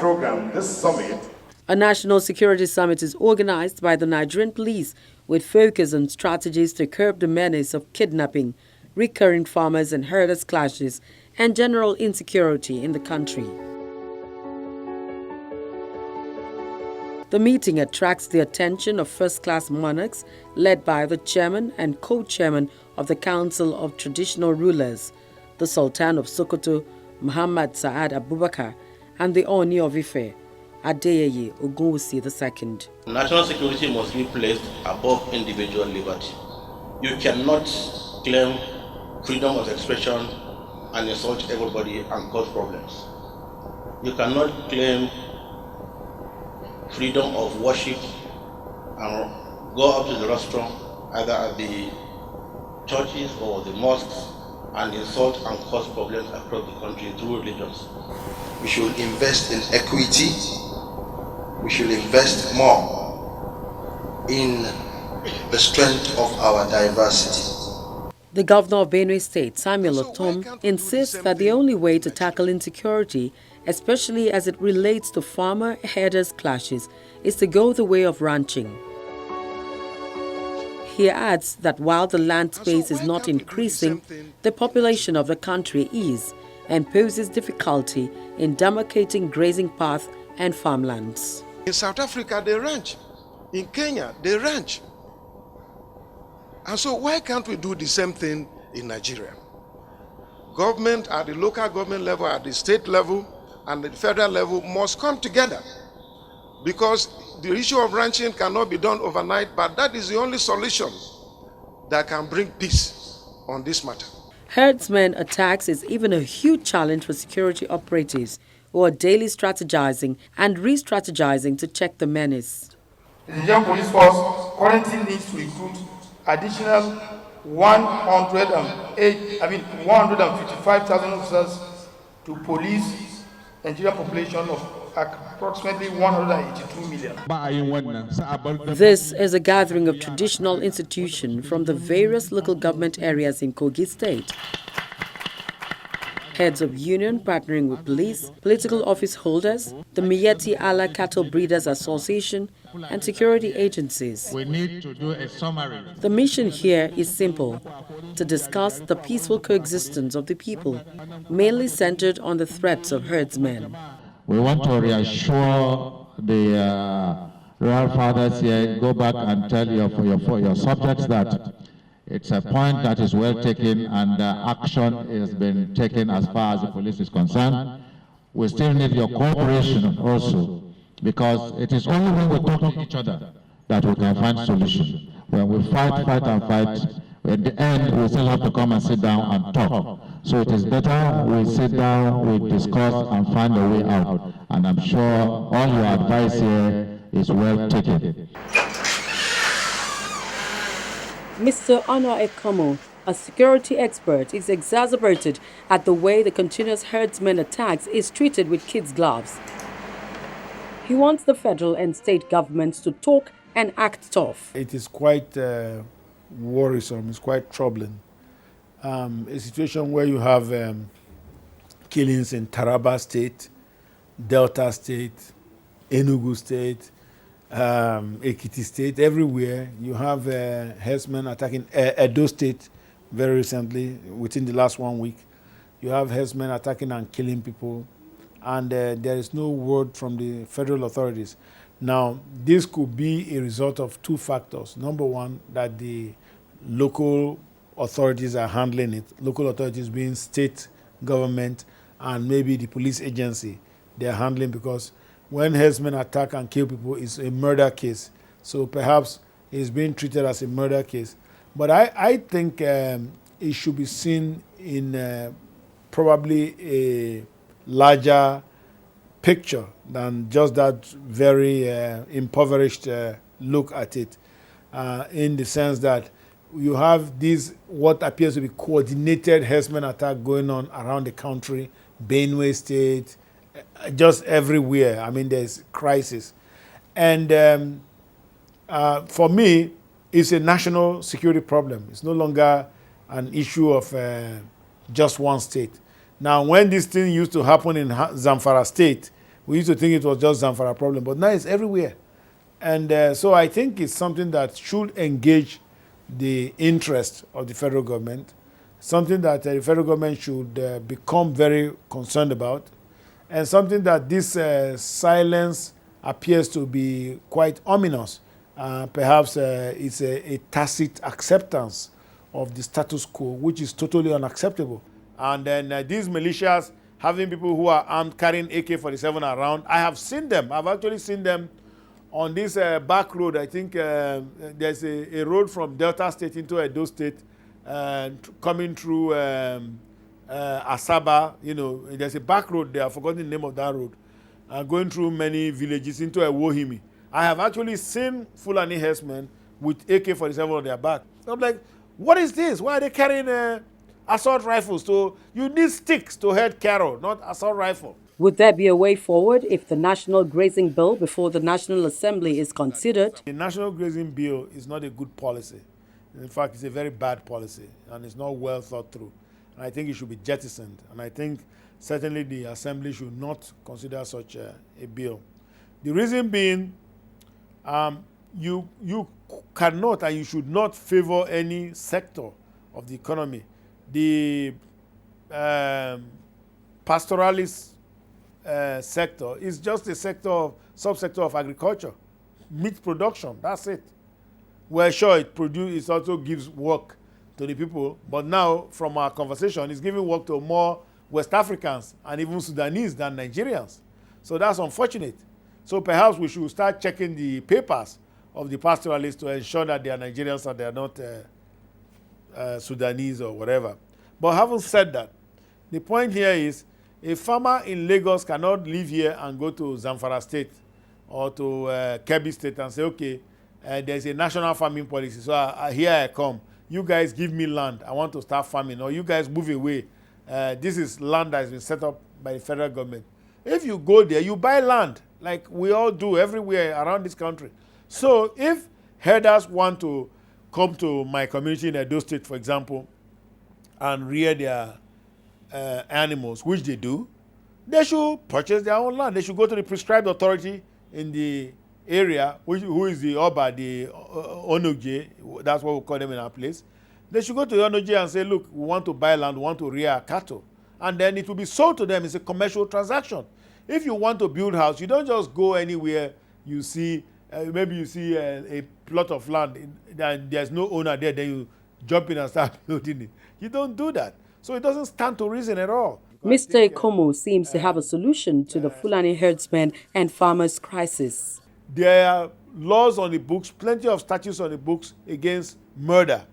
program, this summit. A national security summit is organized by the Nigerian police with focus on strategies to curb the menace of kidnapping, recurring farmers and herders clashes, and general insecurity in the country. The meeting attracts the attention of first-class monarchs led by the chairman and co-chairman of the Council of Traditional Rulers, the Sultan of Sokoto, Muhammad Sa'ad Abubakar, and the Oni of Ife, Adeyeye Ogunwusi II. National security must be placed above individual liberty. You cannot claim freedom of expression and insult everybody and cause problems. You cannot claim freedom of worship and go up to the restaurant, either at the churches or the mosques, and insult and cause problems across the country through religions. We should invest in equity. We should invest more in the strength of our diversity. The governor of Benue State, Samuel Otom, insists that the only way to tackle insecurity, especially as it relates to farmer-herders clashes, is to go the way of ranching. He adds that while the land space is not increasing, the population of the country is and poses difficulty in demarcating grazing paths and farmlands. In South Africa, they ranch. In Kenya, they ranch. And so why can't we do the same thing in Nigeria? Government at the local government level, at the state level, and the federal level must come together. Because the issue of ranching cannot be done overnight, but that is the only solution that can bring peace on this matter. Herdsmen attacks is even a huge challenge for security operatives who are daily strategizing and re-strategizing to check the menace. The Nigerian police force currently needs to recruit additional 155,000 officers to police Nigerian population of approximately 182 million. This is a gathering of traditional institutions from the various local government areas in Kogi State. Heads of union partnering with police, political office holders, the Miyetti Allah Cattle Breeders Association, and security agencies. We need to do a summary. The mission here is simple: to discuss the peaceful coexistence of the people, mainly centered on the threats of herdsmen. We want to reassure the royal fathers here, go back and tell your subjects that it's a point that is well taken and action has been taken as far as the police is concerned. We still need your cooperation also, because it is only when we talk to each other that we can find solutions. When we fight, at the end we still have to come and sit down and talk. So it is better we sit down, we discuss and find a way out. And I'm sure all your advice here is well taken. Mr. Honor Ekomo, a security expert, is exasperated at the way the continuous herdsmen attacks is treated with kids' gloves. He wants the federal and state governments to talk and act tough. It is quite worrisome, it's quite troubling. A situation where you have killings in Taraba State, Delta State, Enugu State, Ekiti State, everywhere. You have herdsmen attacking Edo State very recently, within the last 1 week. You have herdsmen attacking and killing people, and there is no word from the federal authorities. Now, this could be a result of two factors. Number one, that the local authorities are handling it. Local authorities being state government and maybe the police agency. They are handling, because when herdsmen attack and kill people, it's a murder case. So perhaps it's being treated as a murder case. But I think it should be seen in probably a larger picture than just that very impoverished look at it, in the sense that you have this, what appears to be coordinated herdsmen attack going on around the country, Benue State, just everywhere. I mean, there's crisis. And for me, it's a national security problem. It's no longer an issue of just one state. Now, when this thing used to happen in Zamfara State, We used to think it was just Zamfara problem, but now it's everywhere. And so I think it's something that should engage the interest of the federal government, something that the federal government should become very concerned about, and something that this silence appears to be quite ominous. Perhaps it's a tacit acceptance of the status quo, which is totally unacceptable. And then these militias, having people who are armed carrying AK-47 around, I have seen them. I've actually seen them on this back road. I think there's a road from Delta State into Edo State coming through Asaba. There's a back road there. I've forgotten the name of that road. Going through many villages into Ewohimi. I have actually seen Fulani herdsmen with AK-47 on their back. I'm like, what is this? Why are they carrying assault rifles? You need sticks to herd cattle, not assault rifle. Would there be a way forward if the National Grazing Bill before the National Assembly is considered? The National Grazing Bill is not a good policy. In fact, it's a very bad policy, and it's not well thought through. And I think it should be jettisoned. And I think certainly the Assembly should not consider such a bill. The reason being, you cannot and you should not favor any sector of the economy. The pastoralist sector is just a subsector of agriculture, meat production. That's it. We're sure it also gives work to the people, but now from our conversation, it's giving work to more West Africans and even Sudanese than Nigerians. So that's unfortunate. So perhaps we should start checking the papers of the pastoralists to ensure that they are Nigerians and they are not Sudanese or whatever. But having said that, the point here is a farmer in Lagos cannot live here and go to Zamfara State or to Kebbi State and say, okay, there's a national farming policy, so here I come. You guys give me land. I want to start farming, or you guys move away. This is land that has been set up by the federal government. If you go there, you buy land, like we all do everywhere around this country. So if herders want to come to my community in Edo State, for example, and rear their animals, which they do, they should purchase their own land. They should go to the prescribed authority in the area, who is the Oba, the Onoje, that's what we call them in our place. They should go to the Onoje and say, look, we want to buy land, we want to rear cattle. And then it will be sold to them. It's a commercial transaction. If you want to build a house, you don't just go anywhere you see, maybe you see a plot of land and there's no owner there, then you jump in and start building it. You don't do that. So it doesn't stand to reason at all. Mr. Ikomo seems to have a solution to the Fulani herdsmen and farmers' crisis. There are laws on the books, plenty of statutes on the books against murder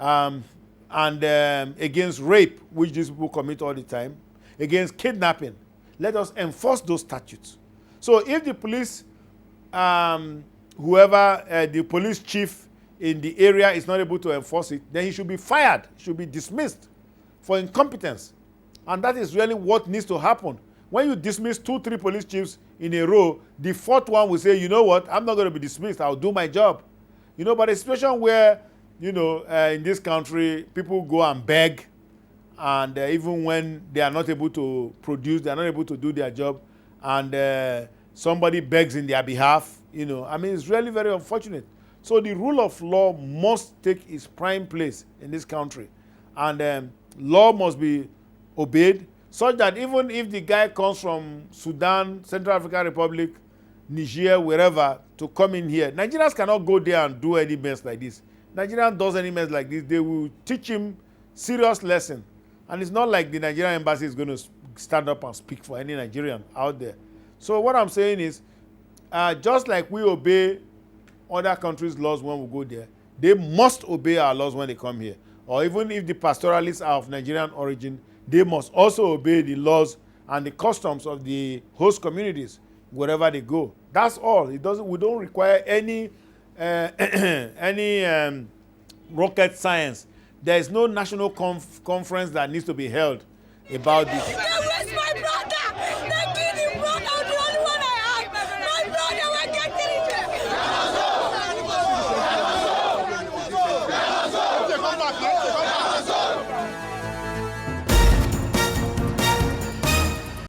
and against rape, which these people commit all the time, against kidnapping. Let us enforce those statutes. So if the police, the police chief in the area is not able to enforce it, then he should be fired, should be dismissed for incompetence. And that is really what needs to happen. When you dismiss 2-3 police chiefs in a row, the fourth one will say, you know what, I'm not going to be dismissed, I'll do my job. But a situation where, in this country, people go and beg, and even when they are not able to produce, they are not able to do their job, and somebody begs in their behalf, it's really very unfortunate. So the rule of law must take its prime place in this country. And law must be obeyed, such that even if the guy comes from Sudan, Central African Republic, Niger, wherever, to come in here, Nigerians cannot go there and do any mess like this. Nigerian does any mess like this, they will teach him serious lesson. And it's not like the Nigerian embassy is going to stand up and speak for any Nigerian out there. So what I'm saying is, just like we obey other countries' laws when we go there, they must obey our laws when they come here. Or even if the pastoralists are of Nigerian origin, they must also obey the laws and the customs of the host communities wherever they go. That's all. We don't require any rocket science. There is no national conference that needs to be held about this.